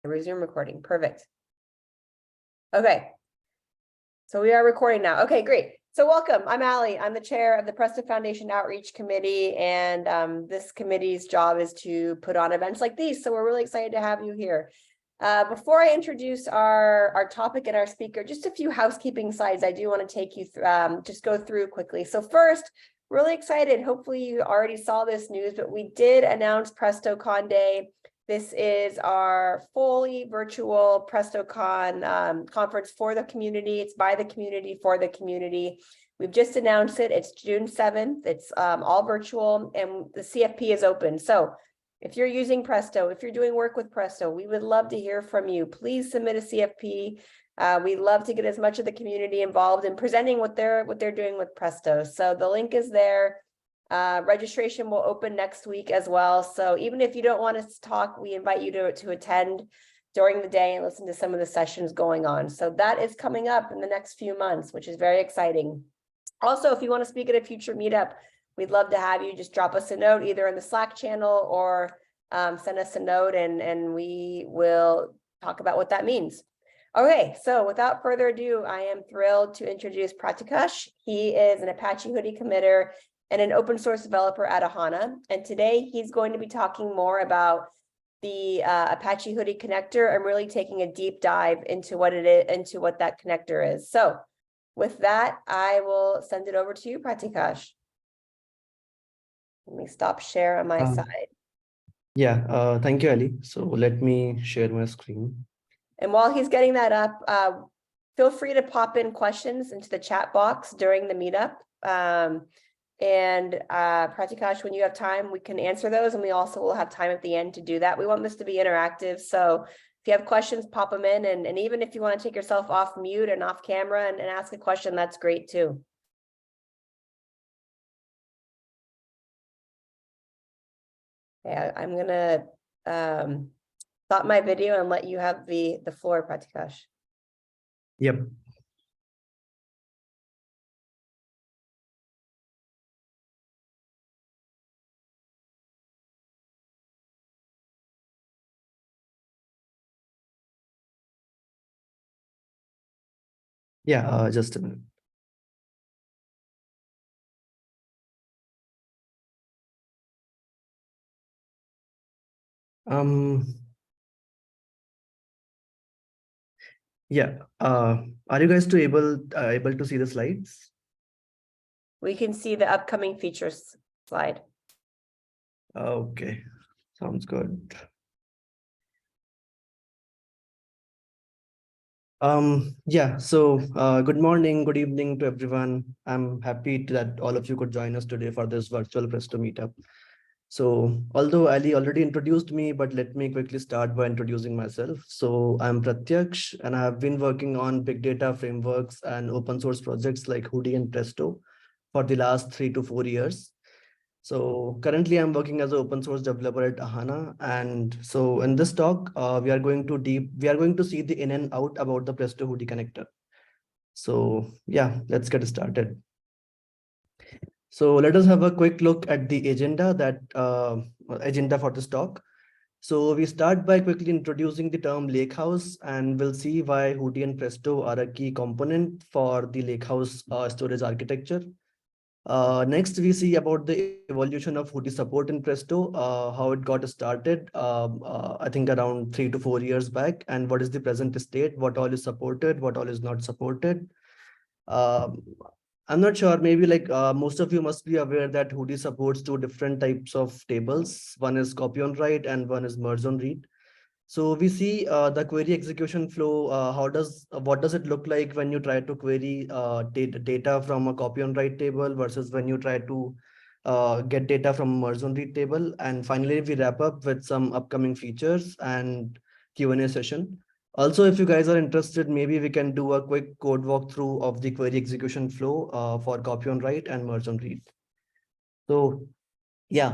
Resume recording. Perfect. Okay. So we are recording now. Okay, great. So welcome. I'm Allie. I'm the chair of the Presto Foundation Outreach Committee, and this committee's job is to put on events like these. So we're really excited to have you here. Before I introduce our topic and our speaker, just a few housekeeping slides I do want to take you through, just go through quickly. So first, really excited. Hopefully you already saw this news, but we did announce PrestoCon Day. This is our fully virtual PrestoCon conference for the community. It's by the community, for the community. We've just announced it. It's June 7th. It's all virtual, and the CFP is open. So if you're using Presto, if you're doing work with Presto, we would love to hear from you. Please submit a CFP. We love to get as much of the community involved in presenting what they're doing with Presto. So the link is there. Registration will open next week as well. So even if you don't want us to talk, we invite you to attend during the day and listen to some of the sessions going on. So that is coming up in the next few months, which is very exciting. Also, if you want to speak at a future meetup, we'd love to have you. Just drop us a note either in the Slack channel or send us a note, and we will talk about what that means. Okay, so without further ado, I am thrilled to introduce Pratikash. He is an Apache Hudi committer and an open source developer at Ahana. And today he's going to be talking more about the Apache Hudi connector and really taking a deep dive into what it is, into what that connector is. So with that, I will send it over to you, Pratikash. Let me stop share on my side. Yeah, thank you, Ali. So let me share my screen. And while he's getting that up, feel free to pop in questions into the chat box during the meetup. Pratikash, when you have time, we can answer those, and we also will have time at the end to do that. We want this to be interactive, so if you have questions, pop them in, and even if you want to take yourself off mute and off camera and ask a question, that's great too. Yeah, I'm gonna stop my video and let you have the floor, Pratikash. Yep. Yeah, just a minute. Yeah. Are you guys able to see the slides? We can see the upcoming features slide. Okay, sounds good. Yeah, so good morning, good evening to everyone. I'm happy that all of you could join us today for this virtual Presto meetup. So although Ali already introduced me, but let me quickly start by introducing myself. So I'm Pratyaksh, and I have been working on big data frameworks and open source projects like Hudi and Presto for the last 3 to 4 years. So currently I'm working as an open source developer at Ahana. And so in this talk, we are going to see the in and out about the Presto-hudi connector. So yeah, let's get started. So let us have a quick look at the agenda for this talk. So we start by quickly introducing the term lakehouse, and we'll see why Hudi and Presto are a key component for the lakehouse storage architecture. Next, we see about the evolution of Hudi support in Presto, how it got started, I think around 3 to 4 years back, and what is the present state, what all is supported, what all is not supported. I'm not sure, maybe like most of you must be aware that Hudi supports 2 different types of tables. One is copy on write and one is merge on read. So we see the query execution flow. What does it look like when you try to query data from a copy on write table versus when you try to get data from merge on read table. And finally, we wrap up with some upcoming features and Q&A session. Also, if you guys are interested, maybe we can do a quick code walkthrough of the query execution flow for copy on write and merge on read. So yeah,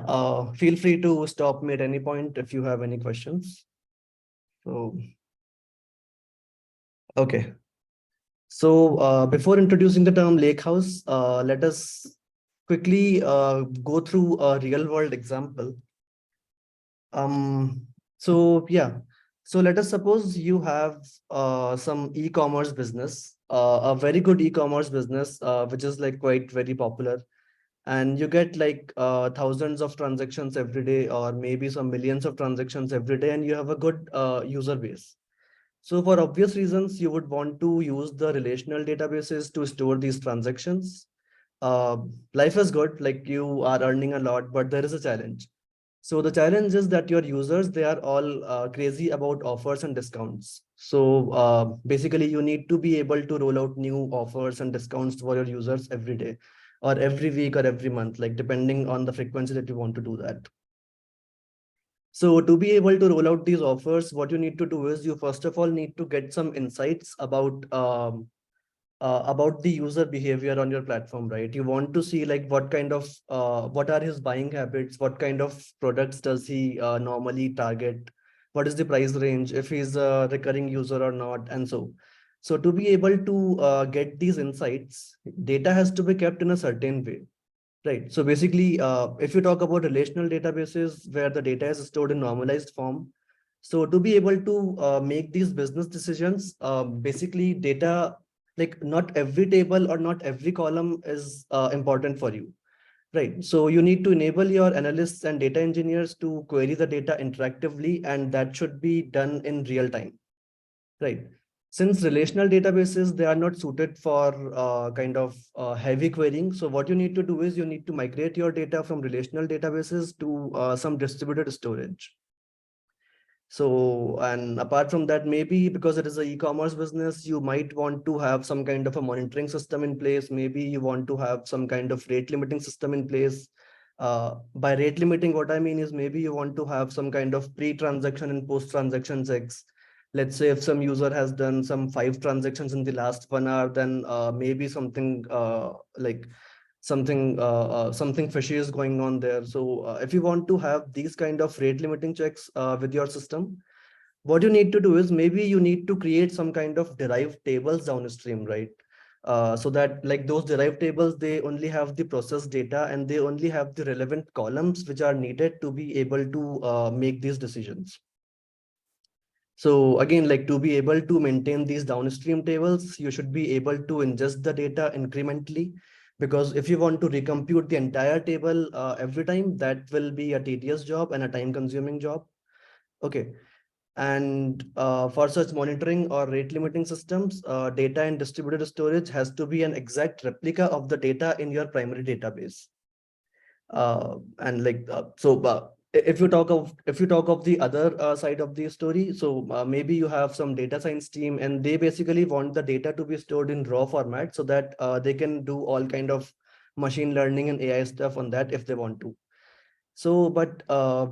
feel free to stop me at any point if you have any questions. So, okay. So before introducing the term lakehouse, let us quickly go through a real world example. So yeah, So let us suppose you have some e-commerce business, a very good e-commerce business, which is like quite very popular, and you get like thousands of transactions every day, or maybe some millions of transactions every day, and you have a good user base. So for obvious reasons, you would want to use the relational databases to store these transactions. uh, Life is good, like you are earning a lot, but there is a challenge. So the challenge is that your users, they are all crazy about offers and discounts. So basically you need to be able to roll out new offers and discounts for your users every day, or every week, or every month, like depending on the frequency that you want to do that. So to be able to roll out these offers, what you need to do is you first of all need to get some insights about the user behavior on your platform, right? You want to see like what are his buying habits, what kind of products does he normally target, what is the price range, if he's a recurring user or not, and so to be able to get these insights, data has to be kept in a certain way. Right. So basically, if you talk about relational databases where the data is stored in normalized form, so to be able to make these business decisions, basically data, like not every table or not every column is important for you. Right. So you need to enable your analysts and data engineers to query the data interactively, and that should be done in real time. Right. Since relational databases, they are not suited for heavy querying. So what you need to do is you need to migrate your data from relational databases to some distributed storage. So, and apart from that, maybe because it is an e-commerce business, you might want to have some kind of a monitoring system in place. Maybe you want to have some kind of rate limiting system in place. By rate limiting, what I mean is maybe you want to have some kind of pre-transaction and post-transaction checks. Let's say if some user has done some 5 transactions in the last 1 hour, then maybe something fishy is going on there. So if you want to have these kind of rate limiting checks with your system, what you need to do is maybe you need to create some kind of derived tables downstream, right? So that like those derived tables, they only have the process data and they only have the relevant columns which are needed to be able to make these decisions. So again, like to be able to maintain these downstream tables, you should be able to ingest the data incrementally, because if you want to recompute the entire table every time, that will be a tedious job and a time consuming job. Okay. And for such monitoring or rate limiting systems, data in distributed storage has to be an exact replica of the data in your primary database. And like so if you talk of the other side of the story, so maybe you have some data science team and they basically want the data to be stored in raw format so that they can do all kind of machine learning and AI stuff on that if they want to. So, but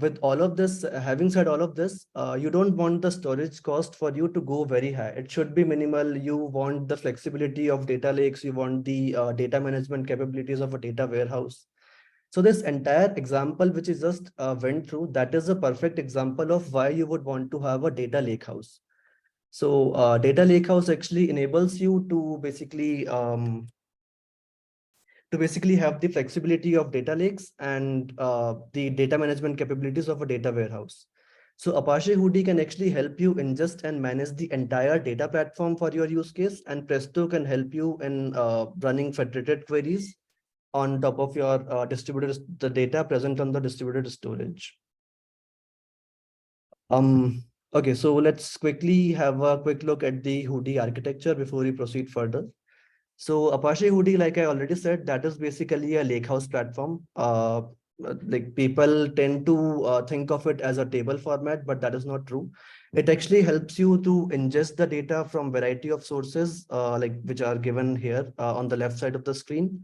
with all of this, having said all of this, you don't want the storage cost for you to go very high. It should be minimal. You want the flexibility of data lakes. You want the data management capabilities of a data warehouse. So this entire example, which is just went through, that is a perfect example of why you would want to have a data lakehouse. So data lakehouse actually enables you to basically have the flexibility of data lakes and the data management capabilities of a data warehouse. So Apache Hudi can actually help you ingest and manage the entire data platform for your use case, and Presto can help you in running federated queries on top of your the data present on the distributed storage. Okay, so let's quickly have a quick look at the Hudi architecture before we proceed further. So Apache Hudi, like I already said, that is basically a lakehouse platform. Like people tend to think of it as a table format, but that is not true. It actually helps you to ingest the data from variety of sources, like which are given here on the left side of the screen.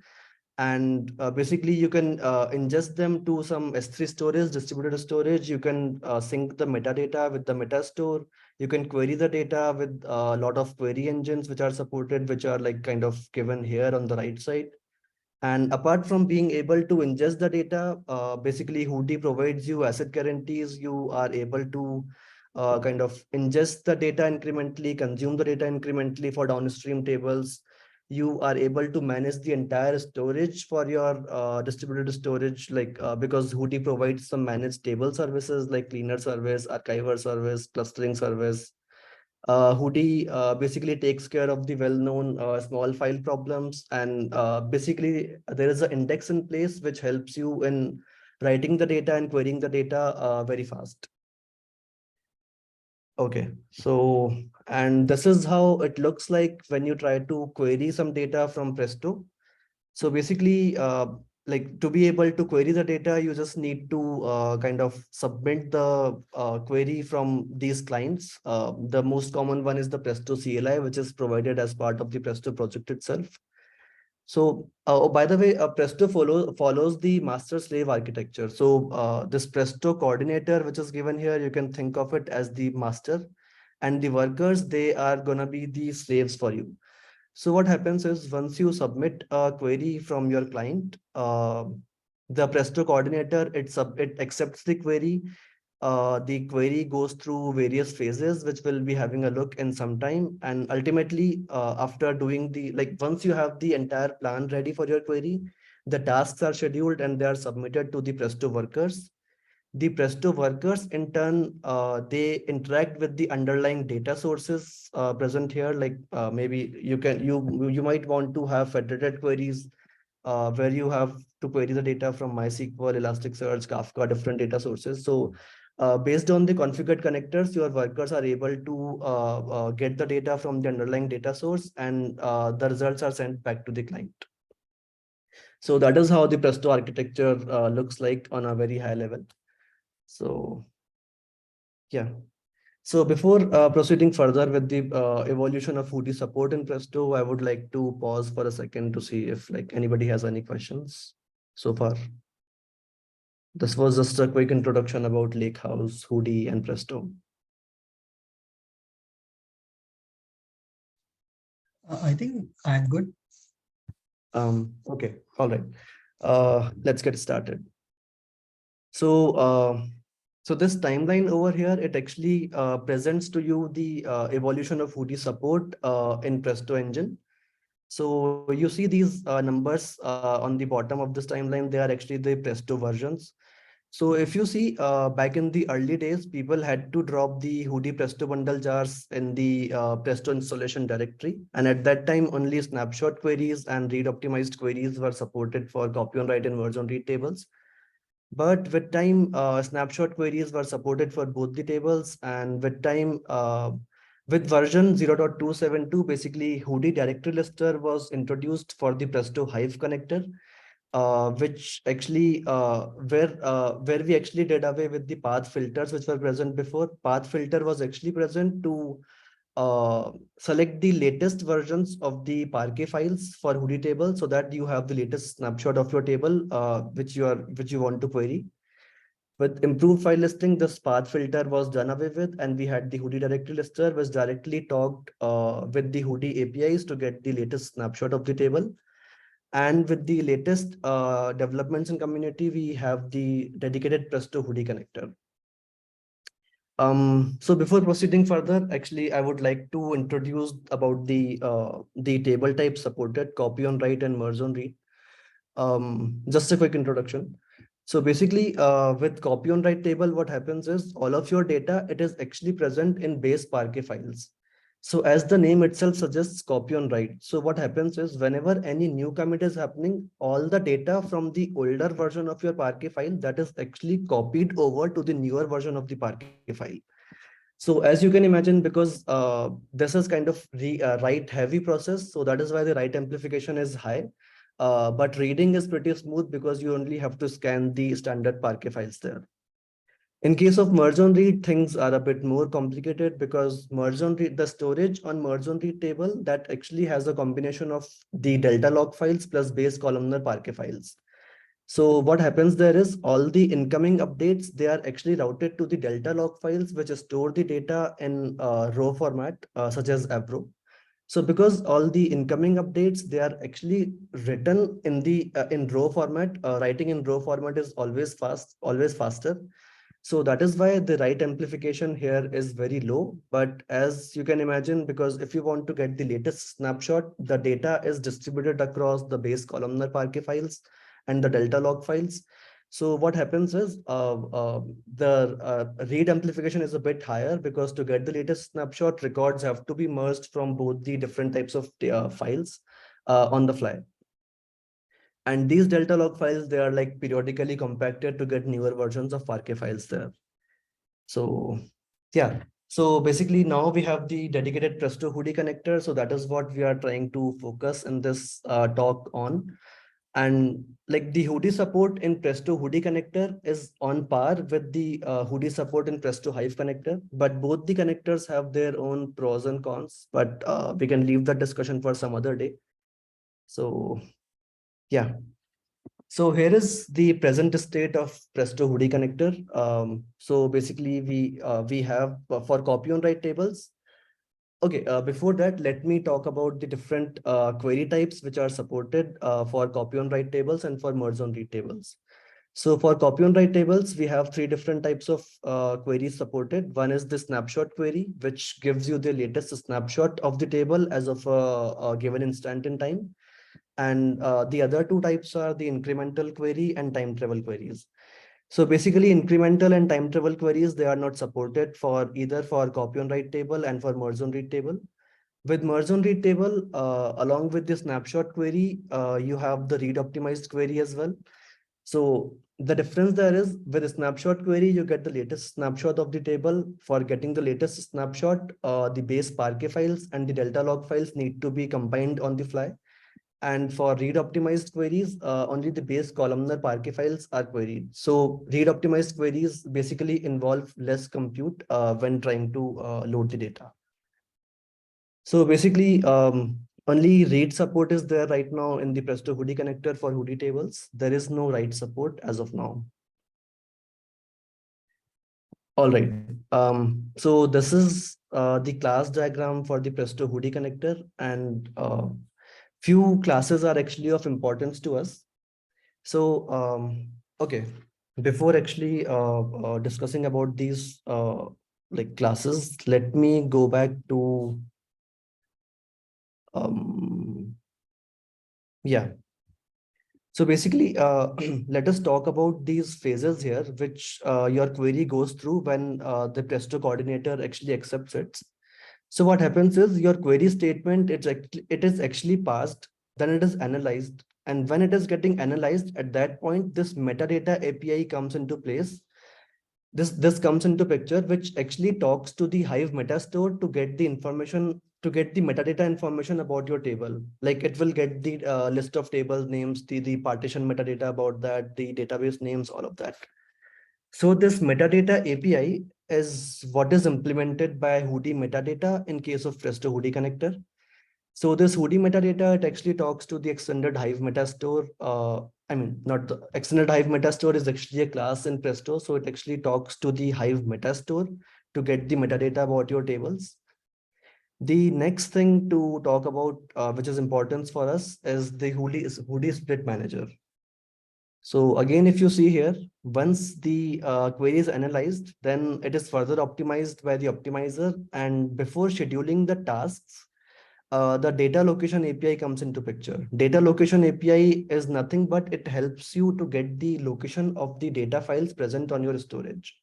And basically you can ingest them to some S3 storage, distributed storage. You can sync the metadata with the metastore. You can query the data with a lot of query engines which are supported, which are like kind of given here on the right side. And apart from being able to ingest the data, basically Hudi provides you asset guarantees. You are able to kind of ingest the data incrementally, consume the data incrementally for downstream tables. you are able to manage the entire storage for your distributed storage, like because Hudi provides some managed table services like cleaner service, archiver service, clustering service. Hudi basically takes care of the well-known small file problems, and basically there is an index in place which helps you in writing the data and querying the data very fast. Okay, so, and this is how it looks like when you try to query some data from Presto. So basically, like to be able to query the data, you just need to kind of submit the query from these clients. The most common one is the Presto CLI, which is provided as part of the Presto project itself. So, oh, by the way, Presto follows the master slave architecture. So this Presto coordinator, which is given here, you can think of it as the master, and the workers, they are gonna be the slaves for you. So what happens is once you submit a query from your client, the Presto coordinator, it accepts the query. The query goes through various phases, which we'll be having a look in some time. And ultimately, after doing once you have the entire plan ready for your query, the tasks are scheduled and they are submitted to the Presto workers. The Presto workers, in turn, they interact with the underlying data sources present here. Like maybe you might want to have federated queries where you have to query the data from MySQL, Elasticsearch, Kafka, different data sources. So based on the configured connectors, your workers are able to get the data from the underlying data source, and the results are sent back to the client. So that is how the Presto architecture looks like on a very high level. So yeah. So before proceeding further with the evolution of Hudi support in Presto, I would like to pause for a second to see if like anybody has any questions so far. This was just a quick introduction about Lakehouse, Hudi, and Presto. I think I'm good. Okay, all right. Let's get started. So, so this timeline over here, it actually presents to you the evolution of Hudi support in Presto engine. So you see these numbers on the bottom of this timeline, they are actually the Presto versions. So if you see back in the early days, people had to drop the Hudi Presto bundle jars in the Presto installation directory. And at that time, only snapshot queries and read optimized queries were supported for copy on write and merge on read tables. But with time, snapshot queries were supported for both the tables, and with time, with version 0.272, basically Hudi directory lister was introduced for the Presto Hive connector, which actually where we actually did away with the path filters which were present before. Path filter was actually present to select the latest versions of the Parquet files for Hudi table, so that you have the latest snapshot of your table which you want to query. With improved file listing, this path filter was done away with, and we had the Hudi directory lister, which directly talked with the Hudi APIs to get the latest snapshot of the table. And with the latest developments in community, we have the dedicated Presto Hudi connector. So before proceeding further, actually, I would like to introduce about the table type supported copy on write and merge on read. Just a quick introduction. So basically, with copy on write table, what happens is all of your data, it is actually present in base Parquet files. So as the name itself suggests, copy on write. So what happens is whenever any new commit is happening, all the data from the older version of your Parquet file, that is actually copied over to the newer version of the Parquet file. So as you can imagine, because this is kind of write heavy process, so that is why the write amplification is high. But reading is pretty smooth because you only have to scan the standard Parquet files there. In case of merge on read, things are a bit more complicated because merge on read, the storage on merge on read table, that actually has a combination of the delta log files plus base columnar Parquet files. So what happens there is all the incoming updates, they are actually routed to the delta log files, which store the data in row format, such as Avro. So because all the incoming updates, they are actually written in the in row format, writing in row format is always faster. So that is why the write amplification here is very low. But as you can imagine, because if you want to get the latest snapshot, the data is distributed across the base columnar Parquet files and the delta log files. So what happens is the read amplification is a bit higher, because to get the latest snapshot, records have to be merged from both the different types of files on the fly. And these delta log files, they are like periodically compacted to get newer versions of Parquet files there. So yeah, so basically now we have the dedicated Presto-hudi connector. So that is what we are trying to focus in this talk on. And like the Hudi support in Presto-hudi connector is on par with the Hudi support in Presto-hive connector, but both the connectors have their own pros and cons, but we can leave that discussion for some other day. So yeah. So here is the present state of Presto-hudi connector. So basically we have for copy on write tables. Okay, before that, let me talk about the different query types which are supported for copy on write tables and for merge on read tables. So for copy on write tables, we have three different types of queries supported. One is the snapshot query, which gives you the latest snapshot of the table as of a given instant in time. And the other two types are the incremental query and time travel queries. So basically incremental and time travel queries, they are not supported for either for copy on write table and for merge on read table. With merge on read table, along with the snapshot query, you have the read optimized query as well. So the difference there is, with a snapshot query, you get the latest snapshot of the table. For getting the latest snapshot, the base Parquet files and the delta log files need to be combined on the fly. And for read optimized queries, only the base columnar Parquet files are queried. So read optimized queries basically involve less compute when trying to load the data. So basically, only read support is there right now in the Presto-hudi connector for Hudi tables. There is no write support as of now. All right. So this is the class diagram for the Presto-hudi connector, and few classes are actually of importance to us. So, okay, before actually discussing about these like classes, let me go back to, yeah. So basically, let us talk about these phases here, which your query goes through when the Presto coordinator actually accepts it. So what happens is your query statement, it is actually passed, then it is analyzed. And when it is getting analyzed, at that point, this metadata API comes into place. This comes into picture, which actually talks to the Hive metastore to get the information, to get the metadata information about your table. Like it will get the list of table names, the partition metadata about that, the database names, all of that. So this metadata API is what is implemented by Hudi metadata in case of Presto-hudi connector. So this Hudi metadata, it actually talks to the extended Hive metastore. I mean, not the extended Hive metastore is actually a class in Presto. So it actually talks to the Hive metastore to get the metadata about your tables. The next thing to talk about, which is important for us, is the Hudi split manager. So again, if you see here, once the query is analyzed, then it is further optimized by the optimizer. And before scheduling the tasks, the data location API comes into picture. Data location API is nothing but it helps you to get the location of the data files present on your storage.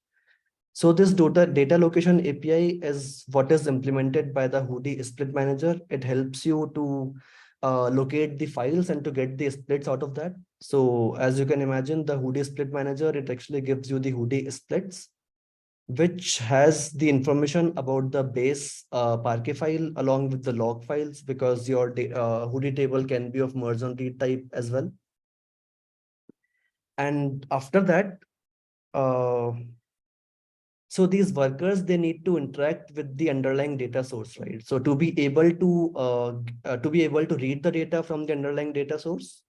So this data location API is what is implemented by the Hudi split manager. It helps you to locate the files and to get the splits out of that. So as you can imagine, the Hudi split manager, it actually gives you the Hudi splits, which has the information about the base Parquet file along with the log files, because your Hudi table can be of merge on read type as well. And after that, so these workers, they need to interact with the underlying data source, right? So to be able to read the data from the underlying data source,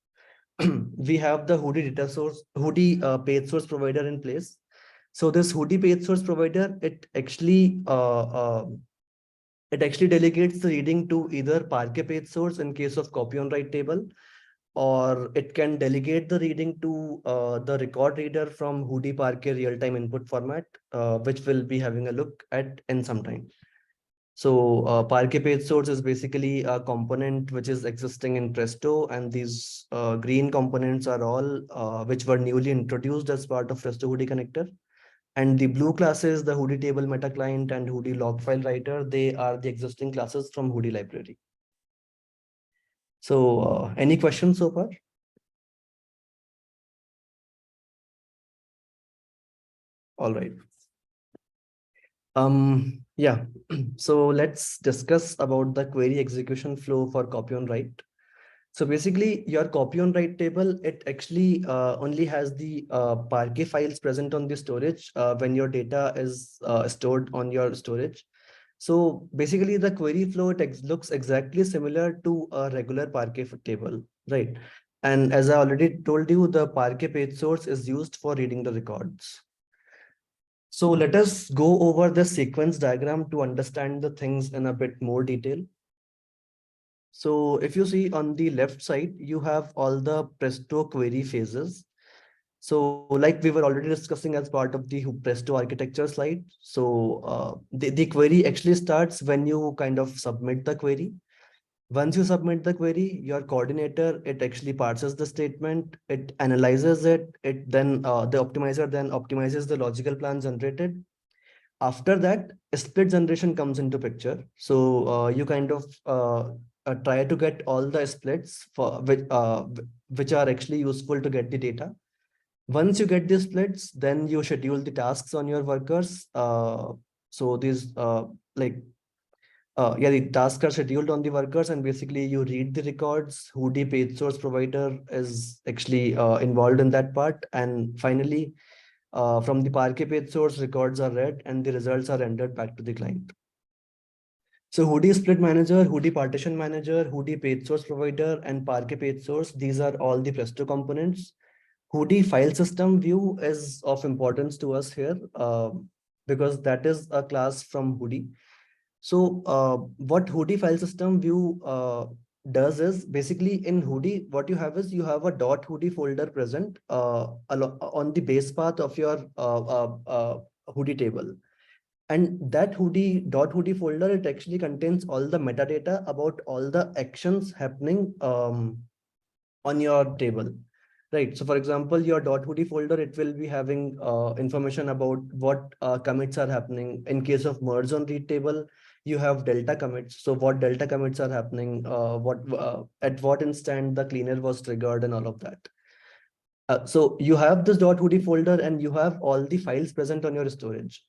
we have the Hudi data source, Hudi page source provider in place. So this Hudi page source provider, it actually delegates the reading to either Parquet page source in case of copy on write table, or it can delegate the reading to the record reader from Hudi Parquet real-time input format, which we'll be having a look at in some time. So Parquet page source is basically a component which is existing in Presto, and these green components are all which were newly introduced as part of Presto-hudi connector. And the blue classes, the Hudi table meta client and Hudi log file writer, they are the existing classes from Hudi library. So any questions so far? All right. Yeah, so let's discuss about the query execution flow for copy on write. So basically your copy on write table, it actually only has the Parquet files present on the storage when your data is stored on your storage. So basically the query flow, it looks exactly similar to a regular Parquet table, right? And as I already told you, the Parquet page source is used for reading the records. So let us go over the sequence diagram to understand the things in a bit more detail. So if you see on the left side, you have all the Presto query phases. So like we were already discussing as part of the Presto architecture slide. So the query actually starts when you kind of submit the query. Once you submit the query, your coordinator, it actually parses the statement, it analyzes it, it then the optimizer then optimizes the logical plan generated. After that, a split generation comes into picture. So you kind of try to get all the splits for which are actually useful to get the data. Once you get the splits, then you schedule the tasks on your workers. So these yeah, the tasks are scheduled on the workers, and basically you read the records. Who the page source provider is actually involved in that part, and finally from the Parquet page source, records are read and the results are rendered back to the client. So Hudi split manager, Hudi partition manager, Hudi page source provider, and Parquet page source, these are all the Presto components. Hudi file system view is of importance to us here because that is a class from Hudi. So what Hudi file system view does is basically in Hudi, what you have is you have a .hudi folder present on the base path of your Hudi table. And that .hudi folder, it actually contains all the metadata about all the actions happening on your table. Right. So for example, your .hudi folder, it will be having information about what commits are happening. In case of merge on read table, you have delta commits. So what delta commits are happening, at what instant the cleaner was triggered and all of that. So you have this .hudi folder and you have all the files present on your storage.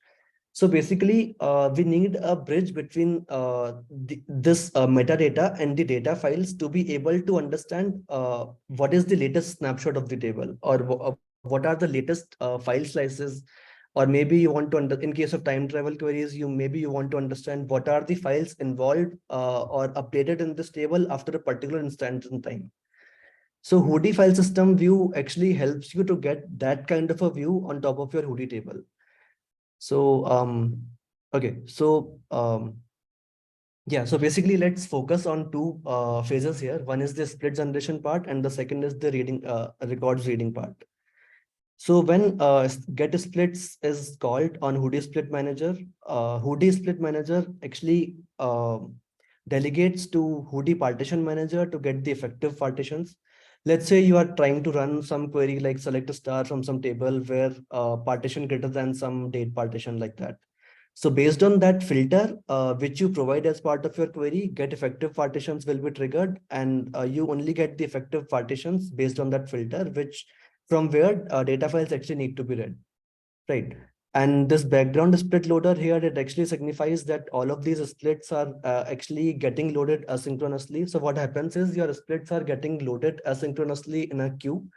So basically, we need a bridge between this metadata and the data files to be able to understand what is the latest snapshot of the table, or what are the latest file slices, or maybe you want to, in case of time travel queries, maybe you want to understand what are the files involved or updated in this table after a particular instant in time. So Hudi file system view actually helps you to get that kind of a view on top of your Hudi table. So, okay, so yeah, so basically let's focus on two phases here. One is the split generation part and the second is the reading records reading part. So when get splits is called on Hudi split manager, Hudi split manager actually delegates to Hudi partition manager to get the effective partitions. Let's say you are trying to run some query like select a star from some table where partition greater than some date partition like that. So based on that filter, which you provide as part of your query, get effective partitions will be triggered, and you only get the effective partitions based on that filter, which from where data files actually need to be read, right? And this background split loader here, it actually signifies that all of these splits are actually getting loaded asynchronously. So what happens is your splits are getting loaded asynchronously in a queue,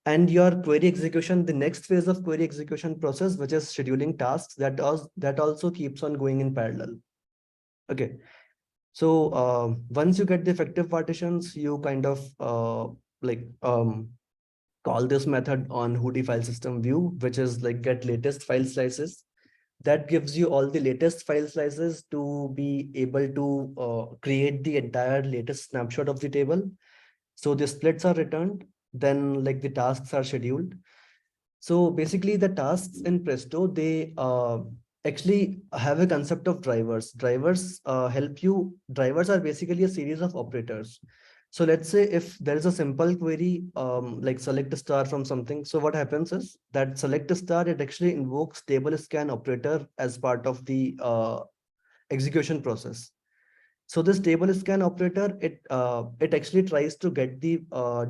and your query execution, the next phase of query execution process, which is scheduling tasks, that also keeps on going in parallel. Okay. So once you get the effective partitions, you kind of call this method on Hudi file system view, which is like get latest file slices. That gives you all the latest file slices to be able to create the entire latest snapshot of the table. So the splits are returned, then like the tasks are scheduled. So basically the tasks in Presto, they actually have a concept of drivers. Drivers drivers are basically a series of operators. So let's say if there is a simple query, like select a star from something. So what happens is that select a star, it actually invokes table scan operator as part of the execution process. So this table scan operator, it actually tries to get the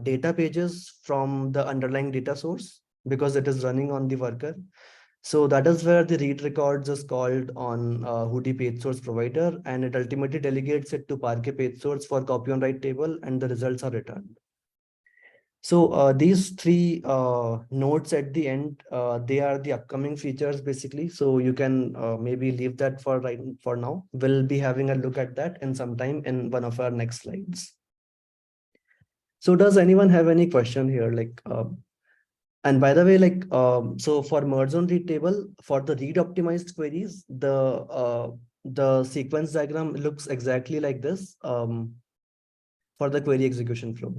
data pages from the underlying data source because it is running on the worker. So that is where the read records is called on Hudi page source provider, and it ultimately delegates it to Parquet page source for copy on write table, and the results are returned. So these three nodes at the end, they are the upcoming features basically. So you can maybe leave that for now. We'll be having a look at that in some time in one of our next slides. So does anyone have any question here? Like, and by the way, like, so for merge on read table, for the read optimized queries, the sequence diagram looks exactly like this for the query execution flow.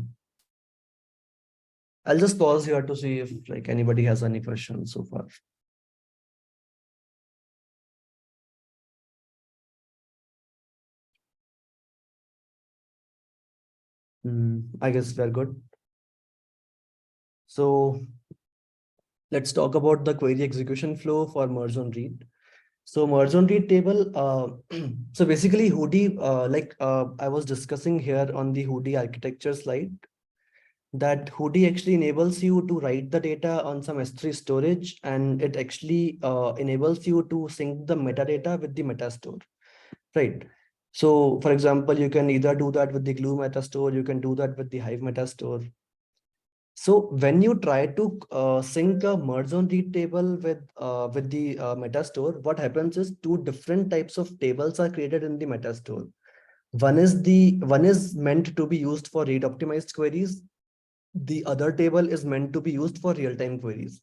I'll just pause here to see if like anybody has any questions so far. I guess we're good. So let's talk about the query execution flow for merge on read. So merge on read table. So basically Hudi, I was discussing here on the Hudi architecture slide, that Hudi actually enables you to write the data on some S3 storage, and it actually enables you to sync the metadata with the metastore, right? So for example, you can either do that with the Glue metastore, you can do that with the Hive metastore. So when you try to sync a merge on read table with the metastore, what happens is two different types of tables are created in the metastore. One is meant to be used for read optimized queries. The other table is meant to be used for real-time queries.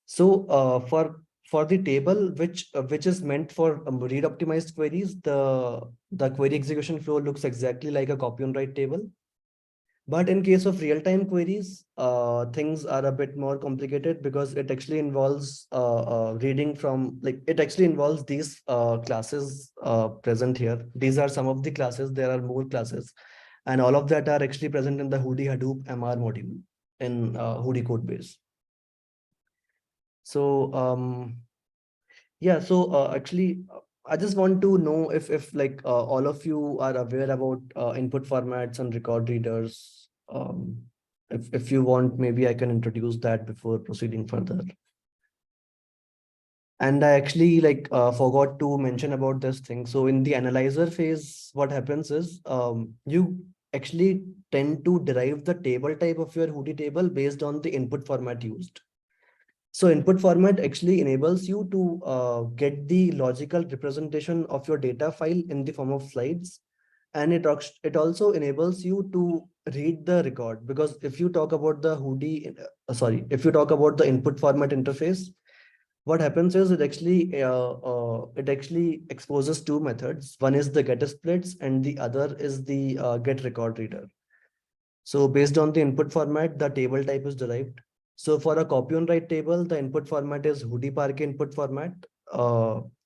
So for the table which is meant for read optimized queries, the query execution flow looks exactly like a copy on write table. But in case of real-time queries, things are a bit more complicated because it actually involves reading from, like, it actually involves these classes present here. These are some of the classes. There are more classes, and all of that are actually present in the Hudi Hadoop MR module in Hudi code base. So yeah, so actually, I just want to know if like all of you are aware about input formats and record readers. If you want, maybe I can introduce that before proceeding further. And I actually forgot to mention about this thing. So in the analyzer phase, what happens is you actually tend to derive the table type of your Hudi table based on the input format used. So input format actually enables you to get the logical representation of your data file in the form of slides. And it also enables you to read the record, because if you talk about the Hudi, if you talk about the input format interface, what happens is it actually exposes two methods. One is the get splits and the other is the get record reader. So based on the input format, the table type is derived. So for a copy on write table, the input format is Hudi Parquet input format,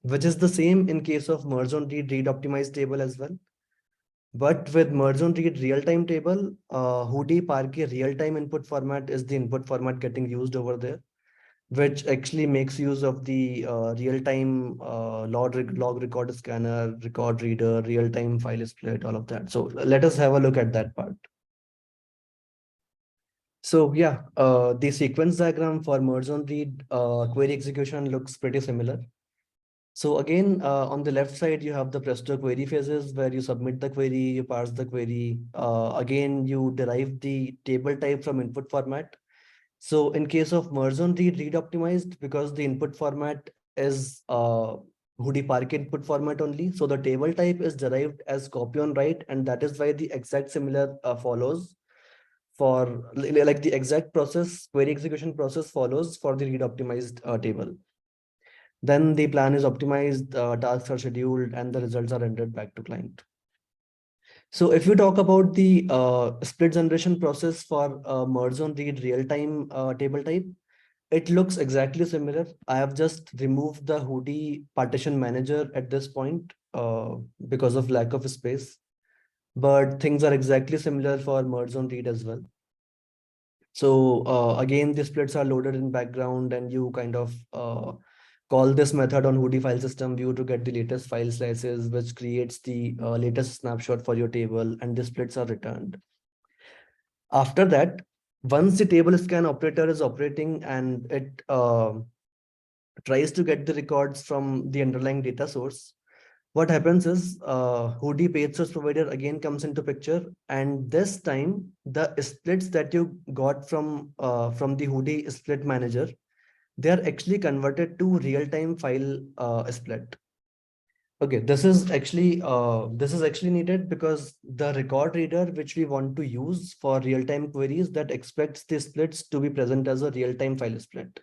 which is the same in case of merge on read optimized table as well. But with merge on read real-time table, Hudi Parquet real-time input format is the input format getting used over there, which actually makes use of the real-time log record scanner, record reader, real-time file split, all of that. So let us have a look at that part. So yeah, the sequence diagram for merge on read query execution looks pretty similar. So again, on the left side, you have the Presto query phases where you submit the query, you parse the query. Again, you derive the table type from input format. So in case of merge on read optimized, because the input format is Hudi Parquet input format only, so the table type is derived as copy on write, and that is why the exact similar follows for like the exact process, query execution process follows for the read optimized table. Then the plan is optimized, tasks are scheduled, and the results are rendered back to client. So if you talk about the split generation process for merge on read real-time table type, it looks exactly similar. I have just removed the Hudi partition manager at this point because of lack of space, but things are exactly similar for merge on read as well. So again, the splits are loaded in background, and you kind of call this method on Hudi file system view to get the latest file slices, which creates the latest snapshot for your table, and the splits are returned. After that, once the table scan operator is operating and it tries to get the records from the underlying data source, what happens is Hudi page source provider again comes into picture, and this time the splits that you got from the Hudi split manager, they are actually converted to real-time file split. Okay, this is actually needed because the record reader which we want to use for real-time queries that expects the splits to be present as a real-time file split.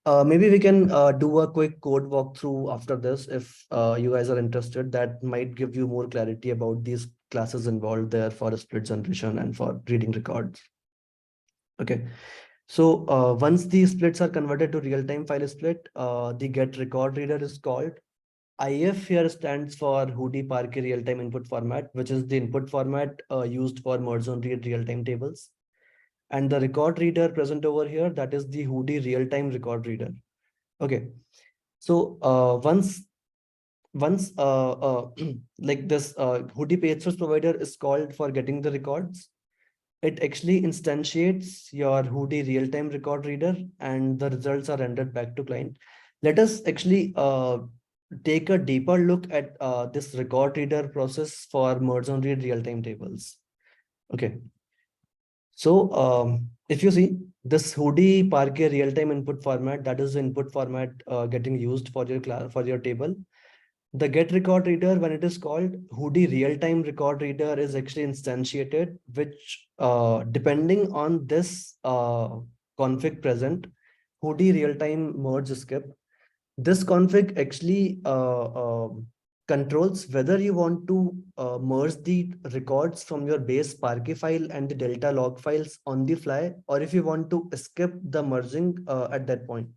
Maybe we can do a quick code walkthrough after this if you guys are interested. That might give you more clarity about these classes involved there for split generation and for reading records. Okay, so once the splits are converted to real-time file split, the get record reader is called. IF here stands for Hudi Parquet real-time input format, which is the input format used for merge on read real-time tables. And the record reader present over here, that is the Hudi real-time record reader. Okay, so once like this Hudi page source provider is called for getting the records, it actually instantiates your Hudi real-time record reader, and the results are rendered back to client. Let us actually take a deeper look at this record reader process for merge on read real-time tables. Okay. So if you see this Hudi Parquet real-time input format, that is the input format getting used for your class for your table. The get record reader, when it is called, Hudi real-time record reader is actually instantiated, which depending on this config present, Hudi real-time merge skip. This config actually controls whether you want to merge the records from your base Parquet file and the Delta log files on the fly, or if you want to skip the merging at that point.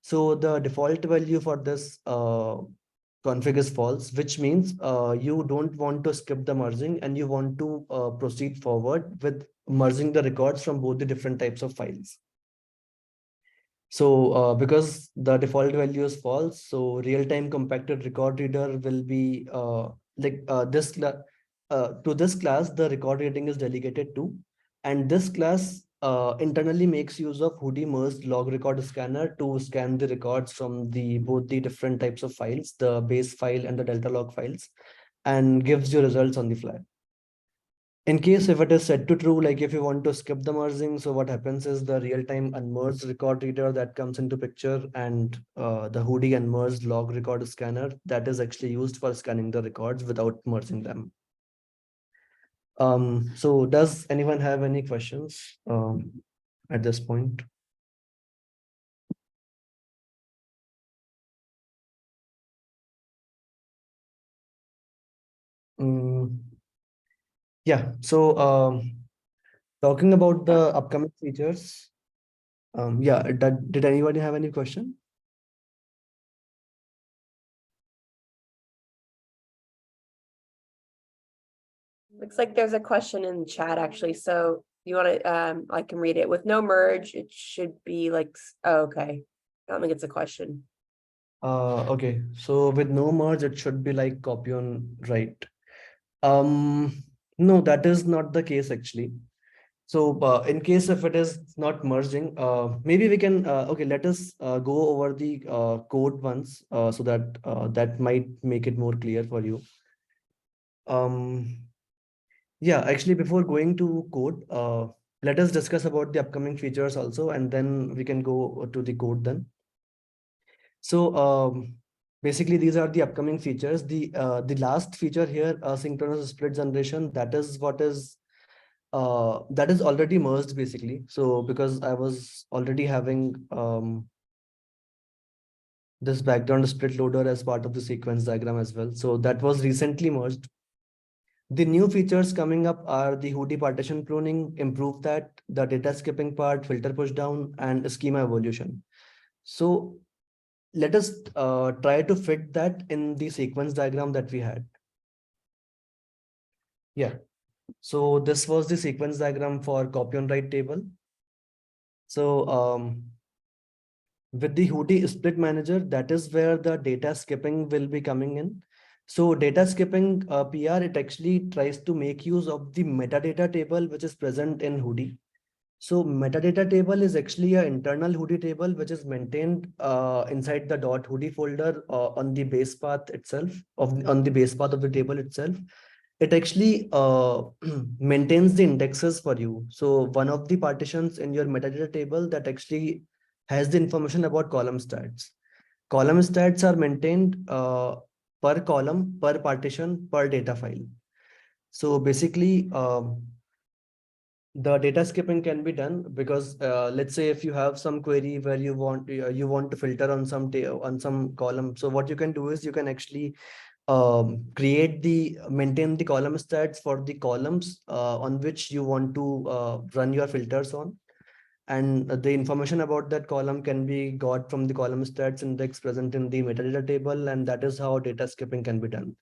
So the default value for this config is false, which means you don't want to skip the merging and you want to proceed forward with merging the records from both the different types of files. So because the default value is false, so real-time compacted record reader will be to this class, the record reading is delegated to, and this class internally makes use of Hudi merged log record scanner to scan the records from both the different types of files, the base file and the delta log files, and gives you results on the fly. In case if it is set to true, like if you want to skip the merging, so what happens is the real-time unmerged record reader that comes into picture, and the Hudi unmerged log record scanner that is actually used for scanning the records without merging them. So does anyone have any questions at this point? Yeah, so talking about the upcoming features, yeah, did anybody have any question? Looks like there's a question in the chat actually, so you want to, I can read it. With no merge, it should be like, oh, okay. I don't think it's a question. Okay, so with no merge, it should be like copy on write. No, that is not the case actually. So in case if it is not merging, maybe we can, okay, let us go over the code once so that that might make it more clear for you. Yeah, actually before going to code, let us discuss about the upcoming features also, and then we can go to the code then. So basically these are the upcoming features. The last feature here, asynchronous split generation, that is what is that is already merged basically. So because I was already having this background split loader as part of the sequence diagram as well, so that was recently merged. The new features coming up are the Hudi partition pruning, improve that, the data skipping part, filter push down, and schema evolution. So let us try to fit that in the sequence diagram that we had. Yeah. So this was the sequence diagram for copy on write table. So with the Hudi split manager, that is where the data skipping will be coming in. So data skipping PR, it actually tries to make use of the metadata table which is present in Hudi. So metadata table is actually an internal Hudi table which is maintained inside the .hudi folder on the base path itself on the base path of the table itself. It actually maintains the indexes for you. So one of the partitions in your metadata table that actually has the information about column stats. Column stats are maintained per column, per partition, per data file. So basically, the data skipping can be done because let's say if you have some query where you want to filter on some column. So what you can do is you can actually maintain the column stats for the columns on which you want to run your filters on. And the information about that column can be got from the column stats index present in the metadata table, and that is how data skipping can be done.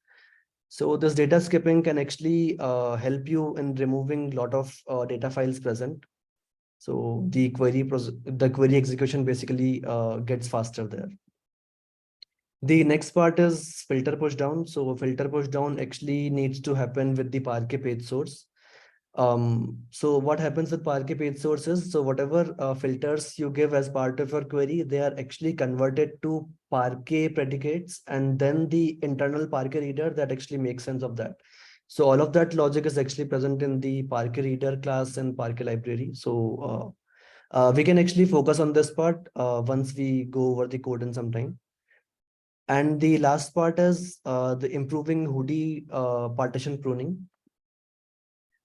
So this data skipping can actually help you in removing a lot of data files present. So the query execution basically gets faster there. The next part is filter push down. So filter push down actually needs to happen with the Parquet page source. So what happens with Parquet page sources? So whatever filters you give as part of your query, they are actually converted to Parquet predicates, and then the internal Parquet reader that actually makes sense of that. So all of that logic is actually present in the Parquet reader class and Parquet library. So we can actually focus on this part once we go over the code in some time. And the last part is the improving Hudi partition pruning.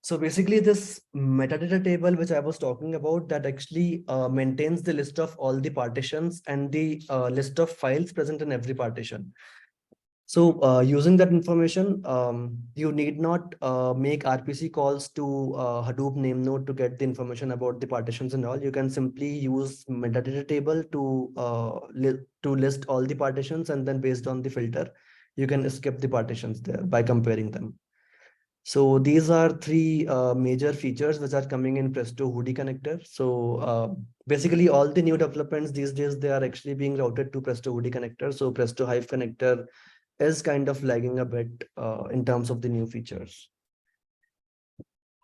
So basically this metadata table, which I was talking about, that actually maintains the list of all the partitions and the list of files present in every partition. So using that information, you need not make RPC calls to Hadoop name node to get the information about the partitions and all. You can simply use metadata table to list all the partitions, and then based on the filter, you can skip the partitions there by comparing them. So these are three major features which are coming in Presto-hudi connector. So basically all the new developments these days, they are actually being routed to Presto-hudi connector. So Presto Hive connector is kind of lagging a bit in terms of the new features.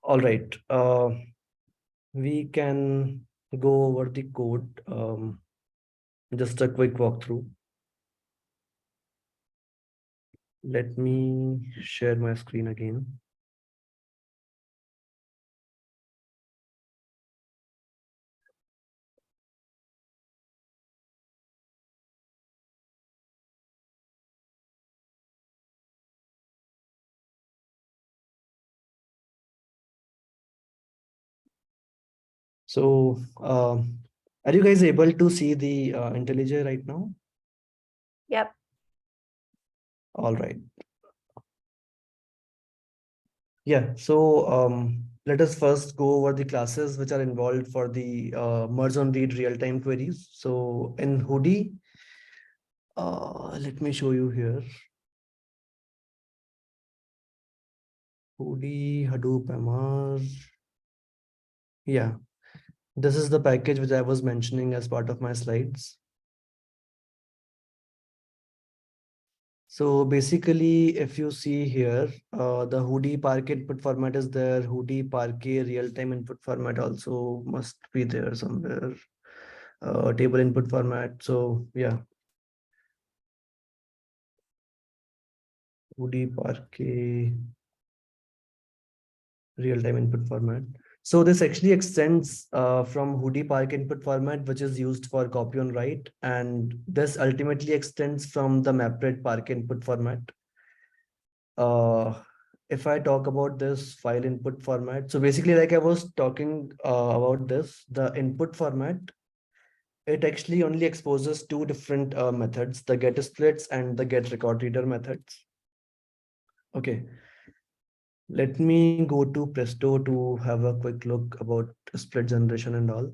All right, we can go over the code. Just a quick walkthrough. Let me share my screen again. So are you guys able to see the IntelliJ right now? Yep. All right. Yeah, so let us first go over the classes which are involved for the merge on read real-time queries. So in Hudi, let me show you here. Hudi, Hadoop, MR. Yeah, this is the package which I was mentioning as part of my slides. So basically, if you see here, the Hudi Parquet input format is there. Hudi Parquet real-time input format also must be there somewhere. Table input format. So yeah, Hudi Parquet real-time input format. So this actually extends from Hudi Parquet input format, which is used for copy on write, and this ultimately extends from the MapRead Parquet input format. If I talk about this file input format, so basically, like I was talking about this, the input format, it actually only exposes two different methods, the get splits and the get record reader methods. Okay. Let me go to Presto to have a quick look about split generation and all.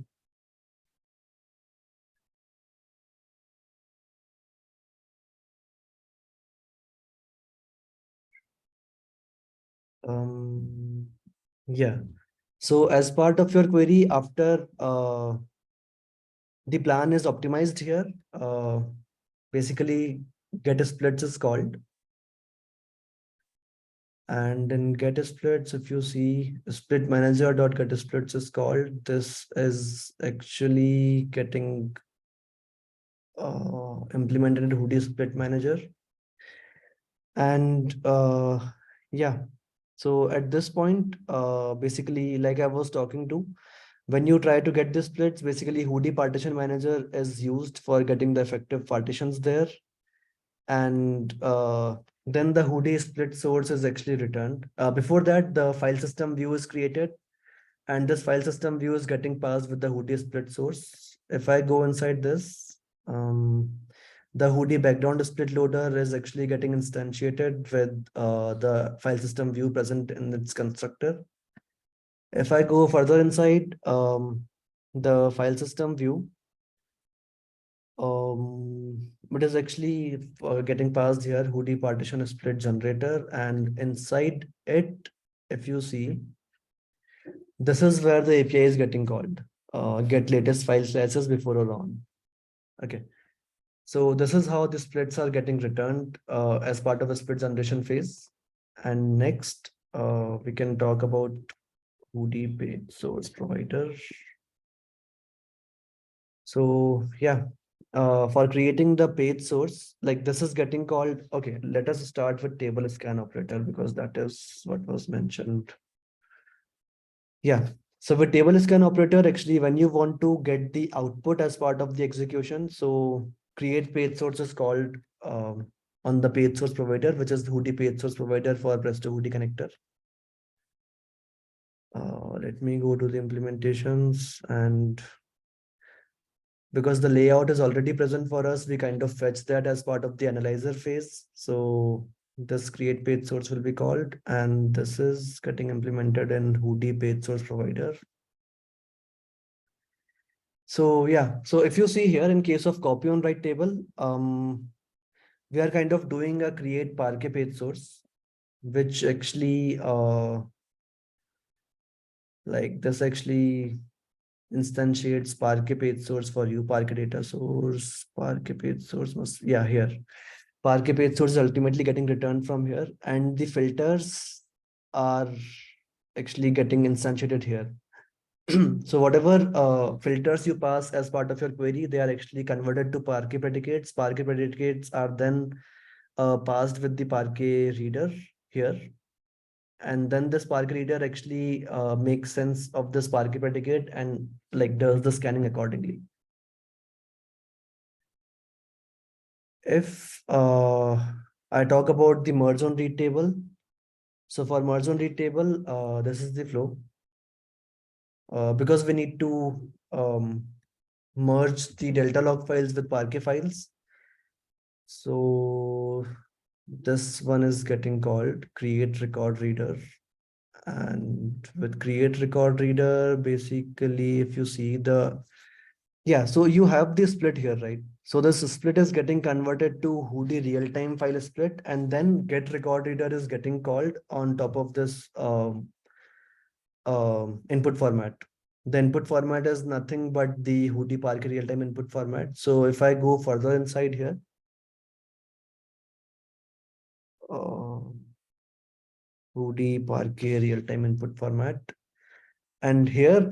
Yeah. So as part of your query, after the plan is optimized here, basically get splits is called. And in get splits, if you see split manager dot get splits is called, this is actually getting implemented in Hudi split manager. And yeah, so at this point, basically, like I was talking to, when you try to get the splits, basically Hudi partition manager is used for getting the effective partitions there. And then the Hudi split source is actually returned. Before that, the file system view is created, and this file system view is getting passed with the Hudi split source. If I go inside this, the Hudi background split loader is actually getting instantiated with the file system view present in its constructor. If I go further inside the file system view, it is actually getting passed here Hudi partition split generator, and inside it, if you see, this is where the API is getting called. Get latest file slices before or on. Okay. So this is how the splits are getting returned as part of the split generation phase. And next, we can talk about Hudi page source provider. So yeah, for creating the page source, like this is getting called, okay, let us start with table scan operator because that is what was mentioned. Yeah, so with table scan operator, actually, when you want to get the output as part of the execution, so create page source is called on the page source provider, which is the Hudi page source provider for Presto-hudi connector. Let me go to the implementations, and because the layout is already present for us, we kind of fetch that as part of the analyzer phase. So this create page source will be called, and this is getting implemented in Hudi page source provider. So yeah, so if you see here in case of copy on write table, we are kind of doing a create Parquet page source, which actually like this actually instantiates Parquet page source for you, Parquet data source, Parquet page source must, yeah, here. Parquet page source is ultimately getting returned from here, and the filters are actually getting instantiated here. So whatever filters you pass as part of your query, they are actually converted to Parquet predicates. Parquet predicates are then passed with the Parquet reader here. And then this Parquet reader actually makes sense of this Parquet predicate and like does the scanning accordingly. If I talk about the merge on read table, so for merge on read table, this is the flow. Because we need to merge the delta log files with Parquet files. So this one is getting called create record reader. And with create record reader, basically, if you see the, yeah, so you have the split here, right? So this split is getting converted to Hudi real-time file split, and then get record reader is getting called on top of this input format. The input format is nothing but the Hudi Parquet real-time input format. So if I go further inside here, Hudi Parquet real-time input format, and here,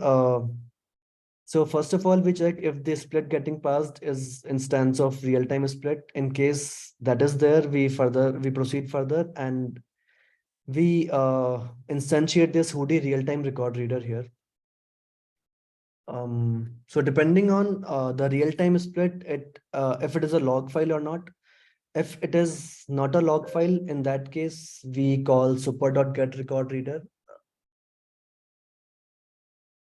so first of all, we check if the split getting passed is instance of real-time split. In case that is there, we proceed further, and we instantiate this Hudi real-time record reader here. So depending on the real-time split, if it is a log file or not. If it is not a log file, in that case, we call super.get record reader.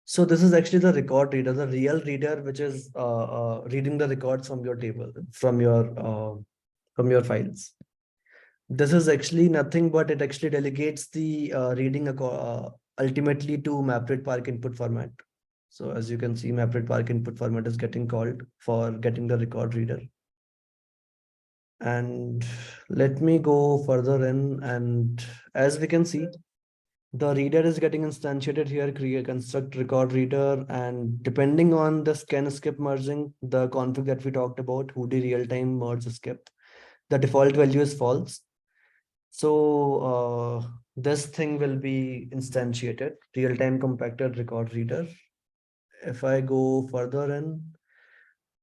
So this is actually the record reader, the real reader, which is reading the records from your table, from your files. This is actually nothing, but it actually delegates the reading ultimately to MapRead Park input format. So as you can see, MapRead Park input format is getting called for getting the record reader. And let me go further in, and as we can see, the reader is getting instantiated here, create construct record reader, and depending on the scan skip merging, the config that we talked about, Hudi real-time merge skip, the default value is false. So this thing will be instantiated, real-time compacted record reader. If I go further in,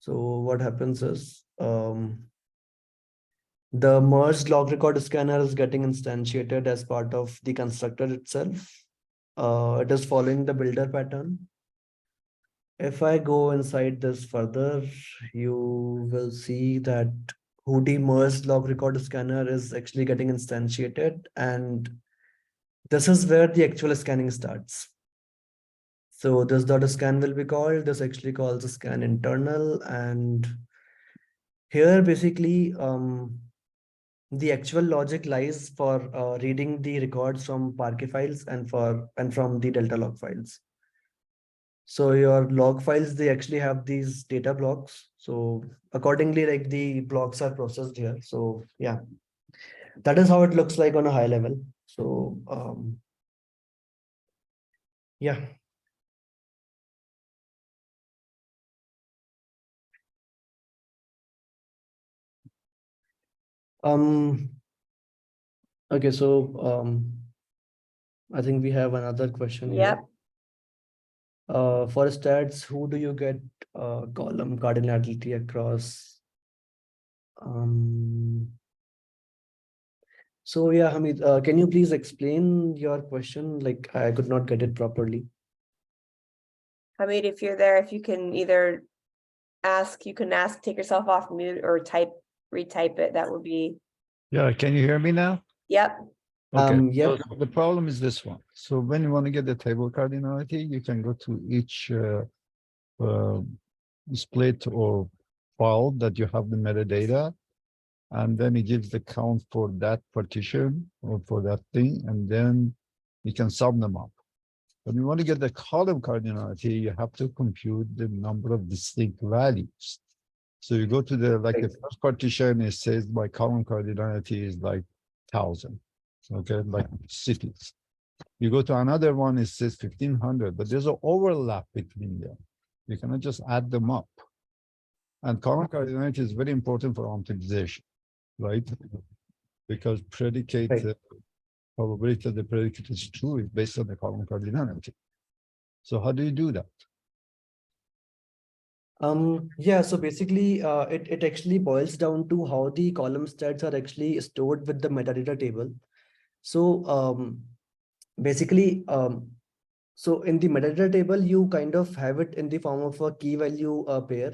so what happens is the merged log record scanner is getting instantiated as part of the constructor itself. It is following the builder pattern. If I go inside this further, you will see that Hudi merged log record scanner is actually getting instantiated, and this is where the actual scanning starts. So this dot scan will be called. This actually calls a scan internal, and here basically the actual logic lies for reading the records from Parquet files and from the Delta log files. So your log files, they actually have these data blocks. So accordingly, like the blocks are processed here. So yeah, that is how it looks like on a high level. So yeah. Okay, so I think we have another question Yep. here. For stats, who do you get column cardinality across? So yeah, Hamid, can you please explain your question? Like I could not get it properly. Hamid, if you're there, if you can either take yourself off mute or retype it, that would be, Yeah, can you hear me now? yep. Okay, Yep. so the problem is this one. So when you want to get the table cardinality, you can go to each uh, split or file that you have the metadata, and then it gives the count for that partition or for that thing, and then you can sum them up. When you want to get the column cardinality, you have to compute the number of distinct values. So you go to the, like the first partition, it says my column cardinality is like 1,000. Okay, like cities. You go to another one, it says 1,500, but there's an overlap between them. You cannot just add them up. And column cardinality is very important for optimization, right? Because predicate probability that the predicate is true is based on the column cardinality. So how do you do that? Yeah, so basically it actually boils down to how the column stats are actually stored with the metadata table. So basically so in the metadata table, you kind of have it in the form of a key value pair,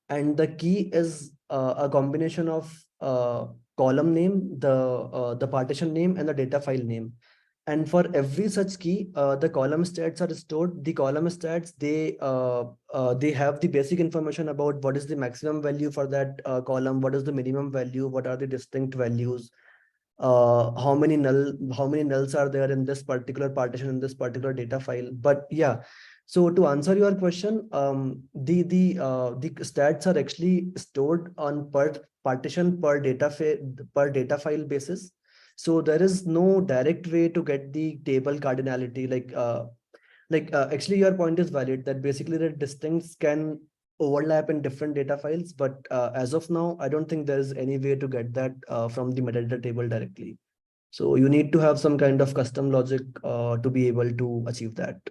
and the key is a combination of column name, the partition name, and the data file name. And for every such key, the column stats are stored. The column stats, they have the basic information about what is the maximum value for that column, what is the minimum value, what are the distinct values, how many nulls are there in this particular partition, in this particular data file. But yeah, so to answer your question, the stats are actually stored on per partition per data file basis. So there is no direct way to get the table cardinality. Actually your point is valid, that basically the distincts can overlap in different data files, but as of now, I don't think there is any way to get that from the metadata table directly. So you need to have some kind of custom logic to be able to achieve that.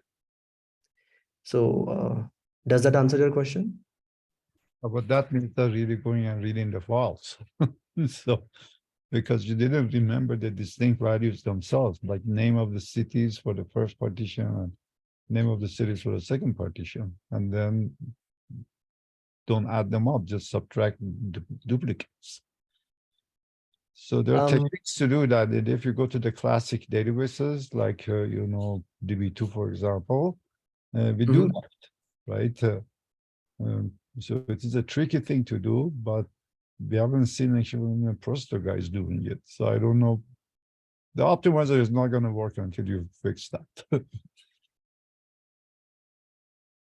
So does that answer your question? But that means they're really going and reading the files. So, because you didn't remember the distinct values themselves, like name of the cities for the first partition and name of the cities for the second partition, and then don't add them up, just subtract duplicates. So there are techniques to do that. And if you go to the classic databases, like, you know, DB2, for example, we do that, right? So it is a tricky thing to do, but we haven't seen actually any Presto guys doing it. So I don't know. The optimizer is not going to work until you fix that.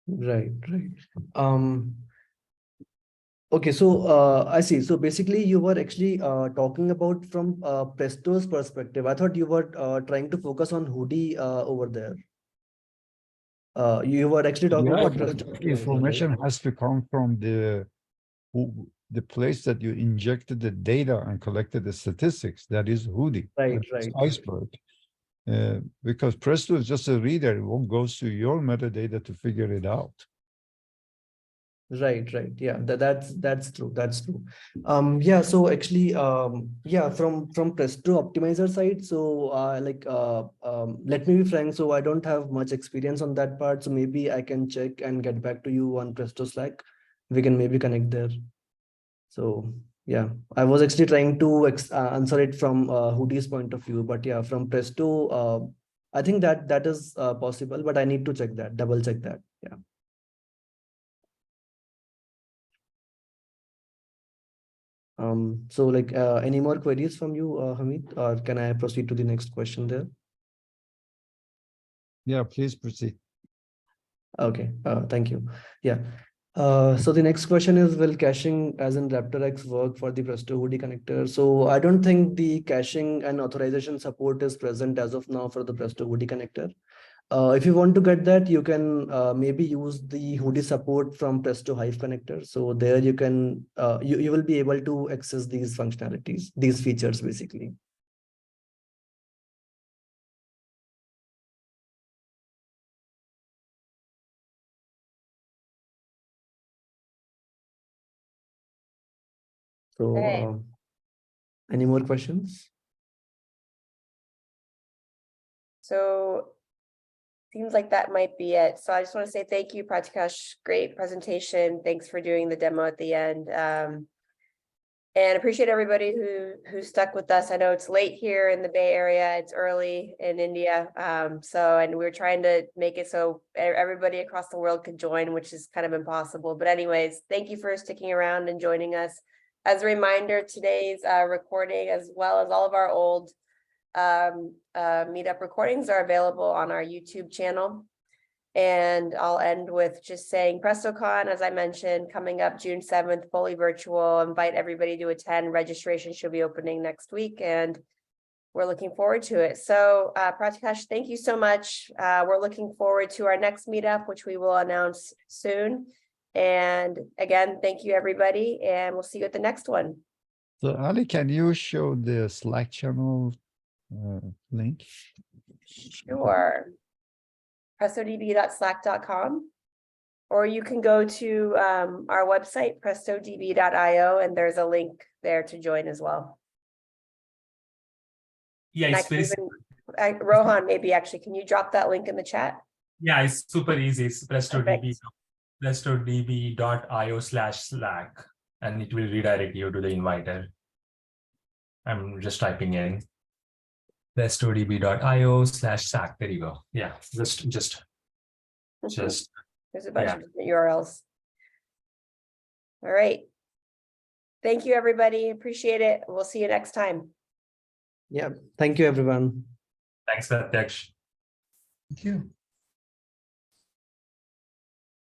Right, right. Okay, so I see. So basically, you were actually talking about from Presto's perspective. I thought you were trying to focus on Hudi over there. You were actually talking Yeah, about but Presto optimizer, information right? has to come from the place that you injected the data and collected the statistics. That is Hudi. Right, That is right. iceberg. Because Presto is just a reader. It won't go to your metadata to figure it out. Right, right. Yeah, that's true. That's true. Yeah, so actually, yeah, from Presto optimizer side, so let me be frank, so I don't have much experience on that part. So maybe I can check and get back to you on Presto Slack. We can maybe connect there. So yeah, I was actually trying to answer it from Hoodie's point of view, but yeah, from Presto, I think that is possible, but I need to check that, double check that. Yeah. So like any more queries from you, Hamid, or can I proceed to the next question there? Yeah, please proceed. Okay, thank you. Yeah. So the next question is, will caching as in RaptorX work for the Presto-hudi connector? So I don't think the caching and authorization support is present as of now for the Presto-hudi connector. If you want to get that, you can maybe use the Hudi support from Presto Hive connector. So there you can, you will be able to access these functionalities, these features basically. So Okay. any more questions? So seems like that might be it. So I just want to say thank you, Pratikash. Great presentation. Thanks for doing the demo at the end. And appreciate everybody who stuck with us. I know it's late here in the Bay Area. It's early in India. And we're trying to make it so everybody across the world could join, which is kind of impossible. But anyways, thank you for sticking around and joining us. As a reminder, today's recording, as well as all of our old meetup recordings, are available on our YouTube channel. And I'll end with just saying PrestoCon, as I mentioned, coming up June 7th, fully virtual. Invite everybody to attend. Registration should be opening next week, and we're looking forward to it. So Pratikash, thank you so much. We're looking forward to our next meetup, which we will announce soon. And again, thank you everybody, and we'll see you at the next one. So Ali, can you show the Slack channel link? Sure. prestodb.slack.com, or you can go to our website, prestodb.io, and there's a link there to join as well. Yeah, it's very Rohan, maybe actually, can you drop that link in the chat? yeah, it's super easy. It's Perfect. prestodb.io/Slack, and it will redirect you to the inviter. I'm just typing in prestodb.io/Slack. There you go. Yeah, just There's a bunch of different URLs. All right. Thank you, everybody. Appreciate it. We'll see you next time. Yeah. Thank you, everyone. thanks, Pratyaksh. Thank you.